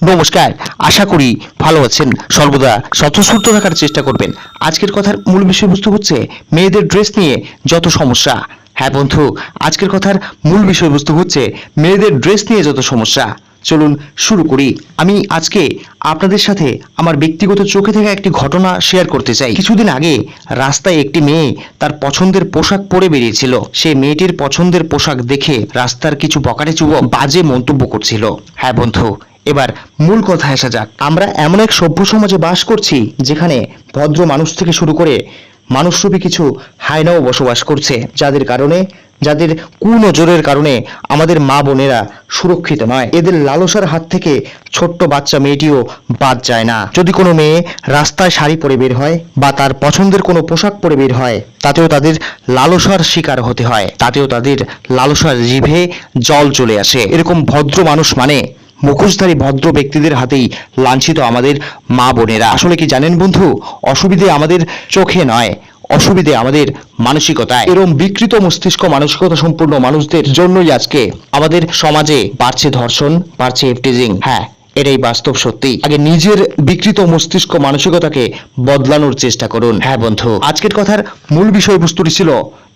নমস্কার, আশা করি ভালো আছেন। সর্বদা স্বতঃস্ফূর্ত থাকার চেষ্টা করবেন। আজকের কথার মূল বিষয়বস্তু হচ্ছে মেয়েদের ড্রেস নিয়ে যত সমস্যা। হ্যাঁ বন্ধু, আজকের কথার মূল বিষয়বস্তু হচ্ছে মেয়েদের ড্রেস নিয়ে যত সমস্যা। চলুন শুরু করি। আমি আজকে আপনাদের সাথে আমার ব্যক্তিগত চোখে থাকা একটি ঘটনা শেয়ার করতে চাই। কিছুদিন আগে রাস্তায় একটি মেয়ে তার পছন্দের পোশাক পরে বেরিয়েছিল। সে মেয়েটির পছন্দের পোশাক দেখে রাস্তার কিছু বকাটে যুবক বাজে মন্তব্য করছিল। হ্যাঁ বন্ধু, এবার মূল কথা আসা যাক। আমরা এমন এক সভ্য সমাজে বাস করছি যেখানে ভদ্র মানুষ থেকে শুরু করে মানুষরূপী কিছু হায়নাও বসবাস করছে, যাদের কুনজরের কারণে আমাদের মা বোনেরা সুরক্ষিত নয়। এদের লালসার হাত থেকে ছোট্ট বাচ্চা মেয়েটিও বাদ যায় না। যদি কোনো মেয়ে রাস্তায় শাড়ি পরে বের হয় বা তার পছন্দের কোনো পোশাক পরে বের হয়, তাতেও তাদের লালসার শিকার হতে হয়, তাতেও তাদের লালসার জিভে জল চলে আসে। এরকম ভদ্র মানুষ মানে মুখোশধারী ভদ্র ব্যক্তিদের হাতেই লাঞ্ছিত আমাদের মা বোনেরা। আসলে কি জানেন বন্ধু, অসুবিধে আমাদের চোখে নয়, অসুবিধে আমাদের মানসিকতায়। এরকম বিকৃত মস্তিষ্ক মানসিকতা সম্পূর্ণ মানুষদের জন্যই আজকে আমাদের সমাজে বাড়ছে ধর্ষণ, বাড়ছে ইভটিজিং। হ্যাঁ, এটাই বাস্তব সত্যি। আগে নিজের বিকৃত মস্তিষ্ক মানসিকতাকে বদলানোর চেষ্টা করুন। হ্যাঁ বন্ধু, আজকের কথার মূল বিষয়বস্তুটি ছিল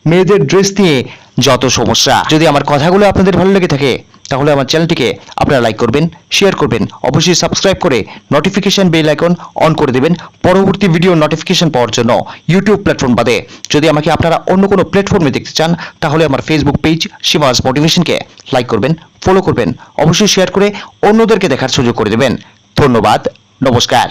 মেয়েদের ড্রেস নিয়ে যত সমস্যা। যদি আমার কথাগুলো আপনাদের ভালো লেগে থাকে তাহলে আমার চ্যানেলটিকে আপনারা লাইক করবেন, শেয়ার করবেন, অবশ্যই সাবস্ক্রাইব করে নোটিফিকেশন বেল আইকন অন করে দেবেন পরবর্তী ভিডিও নোটিফিকেশন পাওয়ার জন্য। ইউটিউব প্ল্যাটফর্ম বাদে যদি আমাকে আপনারা অন্য কোনো প্ল্যাটফর্মে দেখতে চান তাহলে আমার ফেসবুক পেজ শিবাস মোটিভেশনকে লাইক করবেন, ফলো করবেন, অবশ্যই শেয়ার করে অন্যদেরকে দেখার সুযোগ করে দেবেন। ধন্যবাদ, নমস্কার।